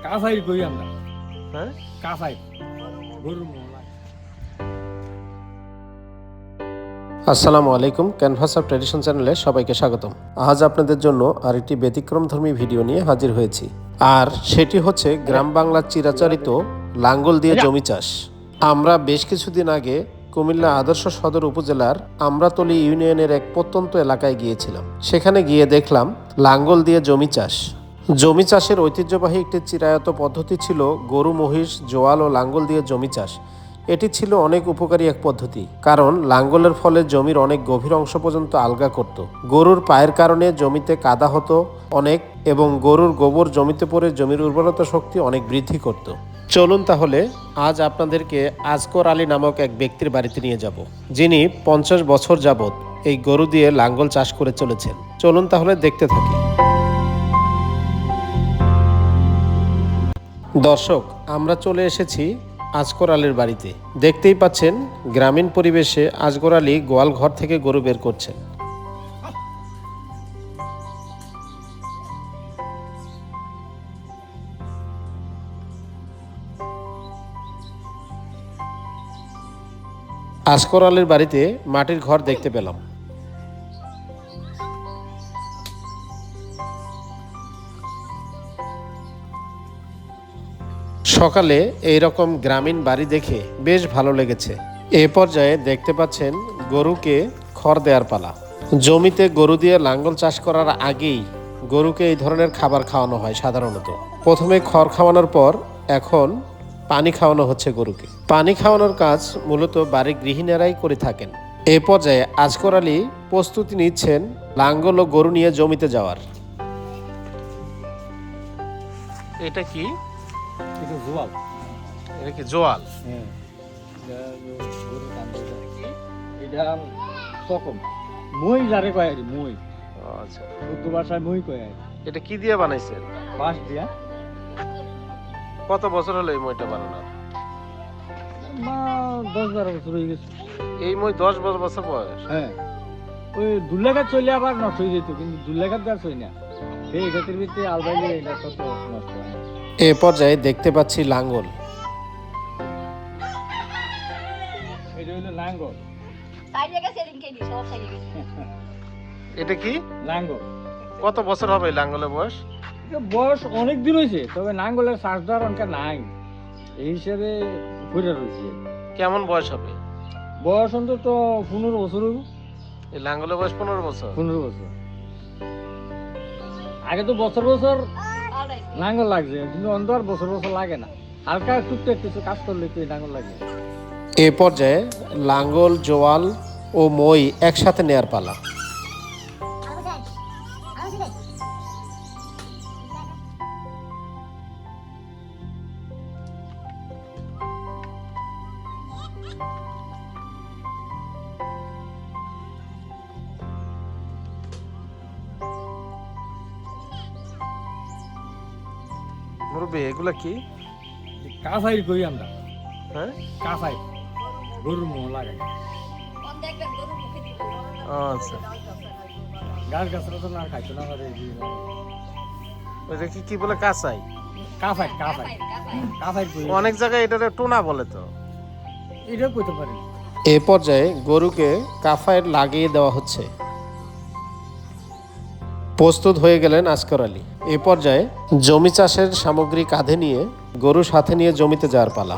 কাফাইর কই আমরা। হ্যাঁ কাফাইর গরুর মোহলা। আসসালামু আলাইকুম, ক্যানভাস অফ ট্র্যাডিশন চ্যানেলে সবাইকে স্বাগতম। আজ আপনাদের জন্য আরেকটি ব্যতিক্রমধর্মী ভিডিও নিয়ে হাজির হয়েছি, আর সেটি হচ্ছে গ্রাম বাংলার চিরাচরিত লাঙ্গল দিয়ে জমি চাষ। আমরা বেশ কিছুদিন আগে কুমিল্লা আদর্শ সদর উপজেলার আমরাতলী ইউনিয়নের এক প্রত্যন্ত এলাকায় গিয়েছিলাম। সেখানে গিয়ে দেখলাম লাঙ্গল দিয়ে জমি চাষ। জমি চাষের ঐতিহ্যবাহী একটি চিরায়ত পদ্ধতি ছিল গরু, মহিষ, জোয়াল ও লাঙ্গল দিয়ে জমি চাষ। এটি ছিল অনেক উপকারী এক পদ্ধতি, কারণ লাঙ্গলের ফলে জমির অনেক গভীর অংশ পর্যন্ত আলগা করত। গরুর পায়ের কারণে জমিতে কাদা হতো অনেক, এবং গরুর গোবর জমিতে পড়ে জমির উর্বরতা শক্তি অনেক বৃদ্ধি করত। চলুন তাহলে আজ আপনাদেরকে আজকর আলী নামক এক ব্যক্তির বাড়িতে নিয়ে যাব, যিনি 50 বছর যাবৎ এই গরু দিয়ে লাঙ্গল চাষ করে চলেছেন। চলুন তাহলে দেখতে থাকি। দর্শক, আমরা চলে এসেছি আজকর আলীর বাড়িতে। দেখতেই পাচ্ছেন গ্রামীণ পরিবেশে আজকর আলী গোয়াল ঘর থেকে গরু বের করছেন। আজকর আলীর বাড়িতে মাটির ঘর দেখতে পেলাম। সকালে এইরকম গ্রামীণ বাড়ি দেখে বেশ ভালো লেগেছে। এ পর্যায়ে দেখতে পাচ্ছেন গরুকে খড় দেওয়ার পালা। জমিতে গরু দিয়ে লাঙ্গল চাষ করার আগেই গরুকে এই ধরনের খাবার খাওয়ানো হয় সাধারণত। প্রথমে খড় খাওয়ানোর পর এখন পানি খাওয়ানো হচ্ছে গরুকে। পানি খাওয়ানোর কাজ মূলত বাড়ির গৃহিণীরাই করে থাকেন। এ পর্যায়ে আজকর আলী প্রস্তুতি নিচ্ছেন লাঙ্গল ও গরু নিয়ে জমিতে যাওয়ার। এটা কি? এটা জোয়াল। এটা কি জোয়াল? হ্যাঁ, গরুর কান দিয়ে এটা সকম মই যারে কয় আর মই। আচ্ছা, উর্দু ভাষায় মই কয় আর। এটা কি দিয়ে বানাইছেন? বাঁশ দিয়া। কত বছর হলো এই মইটা বানানোর? মা 10-12 বছর হয়ে গেছে। এই মই 10 বছর বয়স? হ্যাঁ, ওই দুল্লাঘাট চলে আবার নষ্ট হয়ে যেত, কিন্তু দুল্লাঘাট দেওয়া চই না। সেই ক্ষেত্রে ভিতরে আলবাইলে এটা কত নষ্ট হয় না। এ পর্যায়ে দেখতে পাচ্ছি লাঙ্গল। এটা হলো লাঙ্গল। এটা কি লাঙ্গল কত বছর হবে লাঙ্গলের বয়স? এটা বয়স অনেক দিন হয়েছে, তবে লাঙ্গলের চাষ দেওয়ার অনেক নাই, এই হিসেবে ঘুরে রয়েছে। কেমন বয়স হবে? বয়স অন্তত 15 বছর হইব। এই লাঙ্গলের বয়স 15 বছর? 15 বছর। আগে তো বছর বছর লাঙ্গল লাগছে, কিন্তু অন্ত আর বছর বছর লাগে না। হালকা টুকটাক কিছু কাজ করলে তো লাঙ্গল লাগে। এ পর্যায়ে লাঙ্গল, জোয়াল ও মই একসাথে নেয়ার পালা। মুরব্বি, এগুলা কি? কাফাইর কই আমরা। হ্যাঁ, কাফাইর গরুর মোহ লাগাই। আচ্ছা, গাছ গাছরা তো না খাইতো না আমাদের। ওইটা কি বলে? কাঁচাই? কাফাইর কাফাইর কাফাইর কই। অনেক জায়গায় এটারে টোনা বলে তো। এটাও কইতে পারি। এ পর্যায়ে গরুকে কাফায়ের লাগিয়ে দেওয়া হচ্ছে। প্রস্তুত হয়ে গেলেন আজকর আলী। এ পর্যায়ে জমি চাষের সামগ্রী কাঁধে নিয়ে গরু সাথে নিয়ে জমিতে যাওয়ার পালা।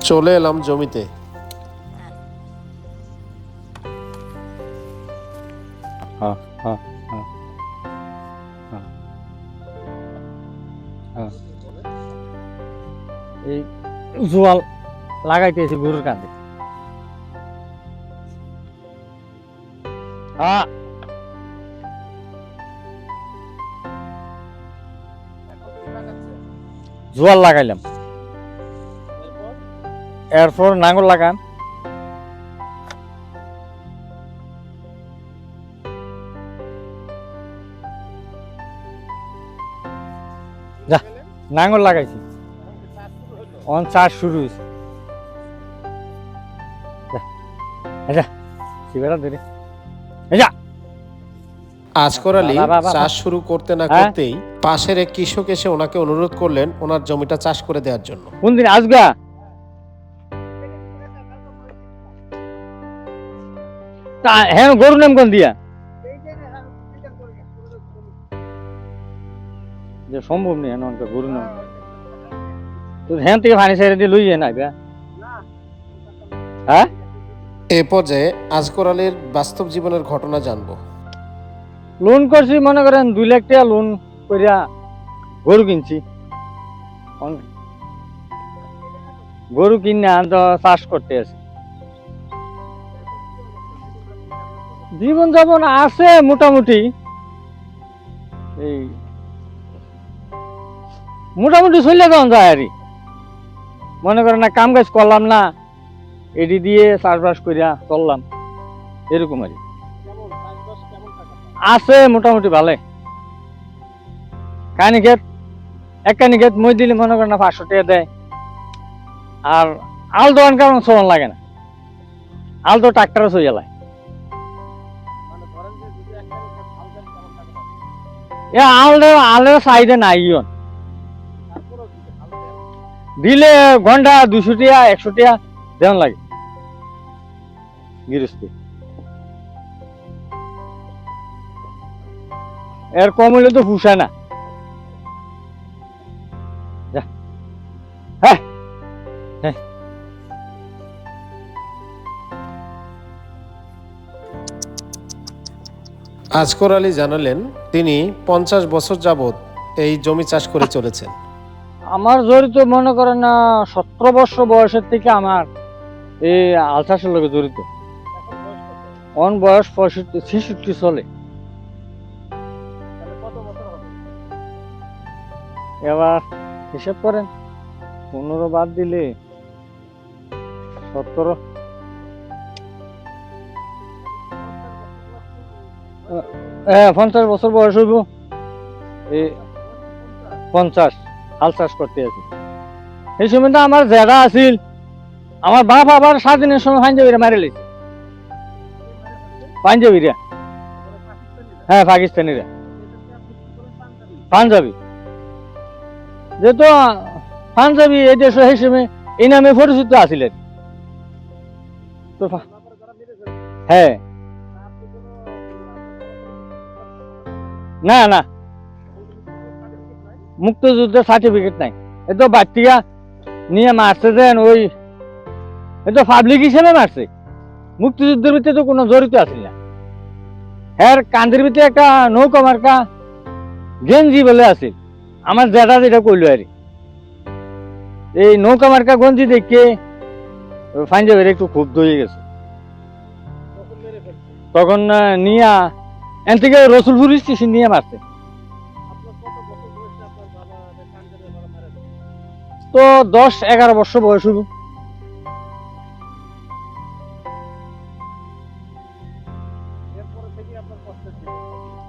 চলে এলাম জমিতে। এই জোয়াল লাগাইতেছি গরুর কাঁধে। জোয়াল লাগাইলাম, এরপর নাঙ্গল লাগান। নাঙ্গল লাগাইছি, অন চাষ শুরু হয়েছে। আচ্ছা সিগারেট ধরে যা। আজকর আলী বাবা, বাবা। চাষ শুরু করতে না হ্যাঁ? করতেই পাশের এক কৃষক এসে ওনাকে অনুরোধ করলেন ওনার জমিটা চাষ করে দেওয়ার জন্য। কোন দিন আজগা? হ্যাঁ গরু নাম কোন দিয়া? যে সম্ভব নেই হ্যাঁ গরু নাম তো হ্যাঁ থেকে পানি ছেড়ে দিয়ে লইয়ে না হ্যাঁ। এ পর্যায়ে আজকর আলীর বাস্তব জীবনের ঘটনা জানবো। লোন করছি মনে করেন 2 লাখ টাকা লোন করিয়া গরু কিনছি। গরু কিনে তো চাষ করতে আছে। জীবন যাপন আছে মোটামুটি, এই মোটামুটি চলে যাওয়া যায় আর মনে করেন না কাম কাজ করলাম না, এটি দিয়ে চাষবাস করিয়া চললাম এরকম আর আছে মোটামুটি ভালো। কানি খেত এক কানি খেত মই দিলে মনে করেন না 500 টাকা দেয়। আর আল দোয়ান কারণ চলন লাগে না, আল তো ট্রাক্টরে চলে যায়। আলের চাহিদা নাই দিলে ঘন্টা 200 টাকা 100 টাকা দেওয়ান লাগে গৃহস্থী। এর কম হইলে তো পুষায় না। হ্যাঁ হ্যাঁ আজকর আলী জানালেন তিনি 50 বছর যাবত এই জমি চাষ করে চলেছেন। আমার জড়িত মনে করেন না 17 বছর বয়সের থেকে আমার এই আল চাষের লোকে জড়িত। অন বয়স 65-66 চলে। এবার হিসাব করেন 15 বাদ দিলে 17, 50 বছর বয়স হইব। এই 50 হাল চাষ করতে আছি। এই সময় তো আমার জেগা আছিল, আমার বাপ আবার স্বাধীনের সময় পাঞ্জাবিরা মারি লেছে। পাঞ্জাবিরা হ্যাঁ পাকিস্তানিরা পাঞ্জাবি, যেহেতু পাঞ্জাবি এই দেশ হিসেবে এই নামে পরিচিত আছিলেন তো। হ্যাঁ না না মুক্তিযুদ্ধের সার্টিফিকেট নাই। এ তো বাড়িয়া নিয়ে মারছে যেন ওই এ তো পাবলিক হিসেবে মারছে, মুক্তিযুদ্ধের ভিতরে তো কোনো জড়িত আছিল না। হ্যাঁ কান্দির ভিতরে একটা নৌকা মার্কা গেঞ্জি বলে আছে, আমার জেঠা যেটা কইল আর এই নৌকা মার্কা গঞ্জি দেখে পাঞ্জাবের একটু খুব দইয়ে গেছে। তখন নিয়া এন থেকে রসুলপুর স্টেশন নিয়ে মারছে। তো 10-11 বছর বয়স হইব।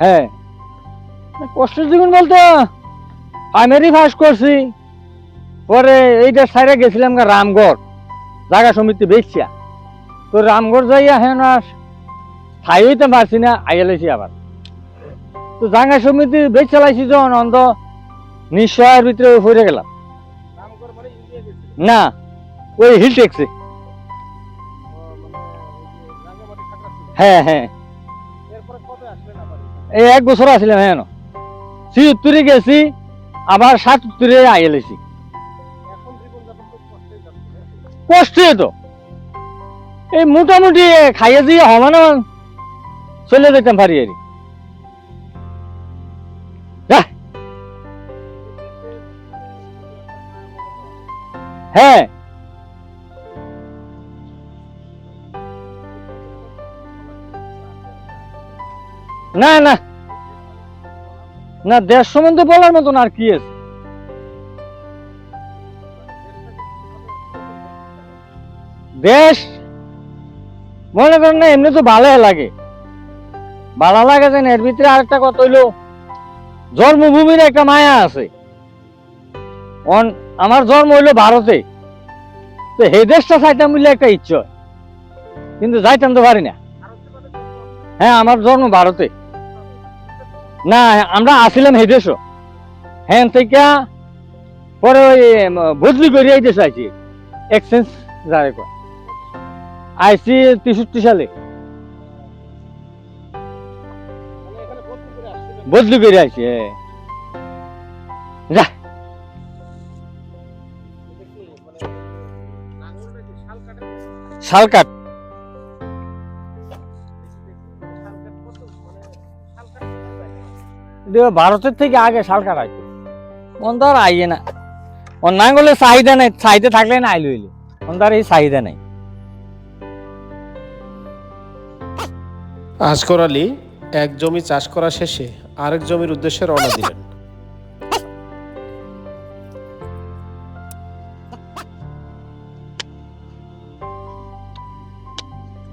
হ্যাঁ কষ্টের জীবন বলতে প্রাইমারি পাস করছি, পরে এইটা সাইডে গেছিলাম রামগড় জায়গা সমিতি বেচিয়া। তো রামগড় যাইয়া হেন আর স্থায়ী হইতে পারছি না, আইয়ালাইছি আবার। তো জায়গা সমিতি বেচ চালাইছি যখন অন্ধ নিশ্চয়ের ভিতরে পড়ে গেলাম। না ওই হিল টেক্সে। হ্যাঁ হ্যাঁ এই 1 বছর আসলাম। হ্যাঁ 76 গেছি, আবার 77 আইয়ালাইছি। কষ্টে তো এই মোটামুটি খাইয়ে দিয়ে হমান চলে যেতাম পারি আর হ্যাঁ না না না দেশ সম্বন্ধে বলার মতন আর কি আছে। দেশ মনে করেন না এমনি তো ভালো লাগে, ভালো লাগে যেন। এর ভিতরে আরেকটা কথা হইলো জন্মভূমির একটা মায়া আছে। আমার জন্ম হইলো ভারতে, তো এই দেশটা চাইতাম বলে একটা ইচ্ছা, কিন্তু যাইতাম তো পারি না। হ্যাঁ, আমার জন্ম ভারতে। না, আমরা আসিলাম এই দেশও, হ্যাঁ থেকে পরে ওই বদলি করে এই দেশে আইছি, এক্সচেঞ্জ যারে কয়। আইছি 63 সালে, বদলি করে আইছি। হ্যাঁ, যা শালকাট। ভারতের থেকে আগে শালকাট আইতো, তো আর আইয়ে না। নাঙ্গলের চাহিদা নাই, চাহিদা থাকলে না আইলো হইলে, তার এই চাহিদা নাই। আসগর আলী এক জমি চাষ করা শেষে আরেক জমির উদ্দেশ্যে রওনা দিলেন।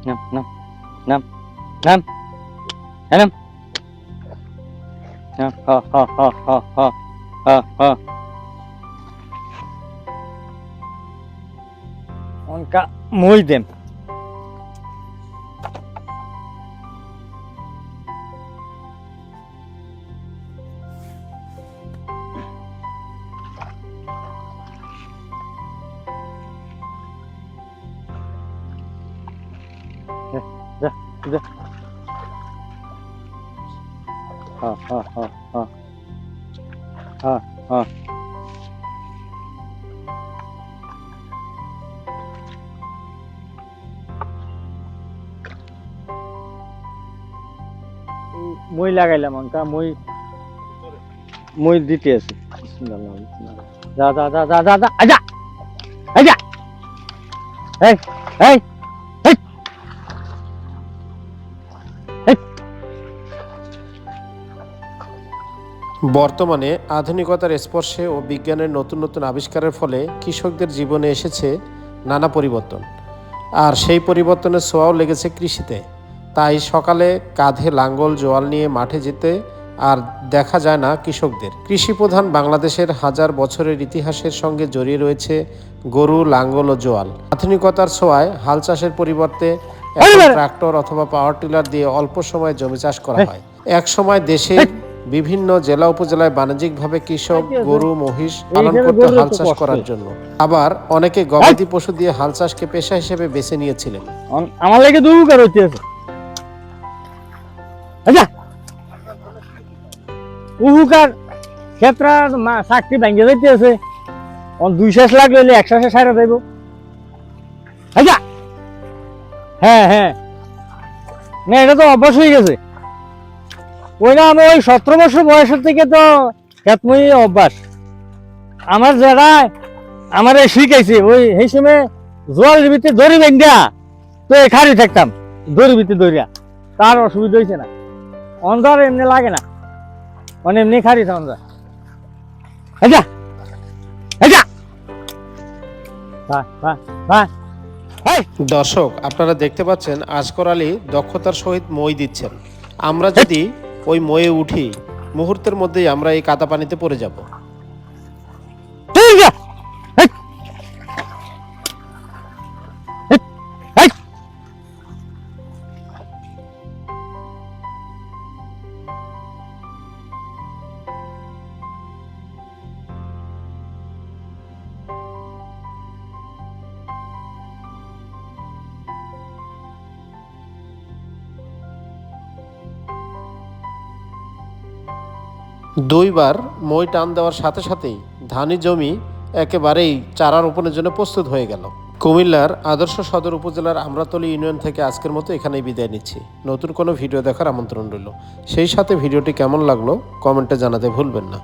নাম নাম নাম নাম নাম নাম, হা হা হা হা হা হা হা। उनका मुई देम। जा जा, हाँ हाँ हाँ हाँ हाँ हाँ। মই লাগাইলাম, অনকা মই দিতে আছে। যা যা যা যা যা যা, আজা আজা, এই এই এই এই। বর্তমানে আধুনিকতার স্পর্শে ও বিজ্ঞানের নতুন নতুন আবিষ্কারের ফলে কৃষকদের জীবনে এসেছে নানা পরিবর্তন, আর সেই পরিবর্তনের ছোঁয়াও লেগেছে কৃষিতে। তাই সকালে কাঁধে লাঙ্গল জোয়াল নিয়ে মাঠে যেতে আর দেখা যায় না কৃষকদের। কৃষিপ্রধান বাংলাদেশের হাজার বছরের ইতিহাসের সঙ্গে জড়িয়ে রয়েছে গরু, লাঙ্গল ও জোয়াল। আধুনিকতার ছোঁয়ায় হাল চাষের পরিবর্তে এখন ট্রাক্টর অথবা পাওয়ার টিলার দিয়ে অল্প সময়ে জমি চাষ করা হয়। এক সময় দেশের বিভিন্ন জেলা উপজেলায় বাণিজ্যিকভাবে কৃষক গরু মহিষ পালন করতে হাল চাষ করার জন্য, আবার অনেকে গবাদি পশু দিয়ে হাল চাষকে পেশা হিসেবে বেছে নিয়েছিলেন। আমার লাগে দুকার হইতেছে, আচ্ছা উহুকার ক্ষেত্রে চাকরি ভাঙ্গে যাইতেছে, 2 শেষ লাগলে 1 শেষে সাইরা যাইব। আচ্ছা হ্যাঁ হ্যাঁ, না এটা তো অভ্যাস হয়ে গেছে। ওই না, আমি ওই 17 বছর বয়সের থেকে তো খেতমই অভ্যাস আমার। যারা আমার শিখাইছে ওই সেই সময় জোয়ারের ভিতরে দড়ি বেঁধা তো খাড়ি থাকতাম, দড়ি ভিতরে দড়িয়া, তার অসুবিধা হয়েছে না। অন্ধার এমনি লাগে না, মানে এমনি খাড়ি থাকুন যা। আচ্ছা আচ্ছা, দর্শক আপনারা দেখতে পাচ্ছেন আসগর আলী দক্ষতার সহিত মই দিচ্ছেন। আমরা যদি ওই ময়ে উঠি, মুহূর্তের মধ্যেই আমরা এই কাদা পানিতে পড়ে যাব। দুইবার মই টান দেওয়ার সাথে সাথেই ধানি জমি একেবারেই চারা রোপণের জন্য প্রস্তুত হয়ে গেল। কুমিল্লার আদর্শ সদর উপজেলার আমরাতলী ইউনিয়ন থেকে আজকের মতো এখানেই বিদায় নিচ্ছি। নতুন কোনো ভিডিও দেখার আমন্ত্রণ রইল। সেই সাথে ভিডিওটি কেমন লাগলো কমেন্টে জানাতে ভুলবেন না।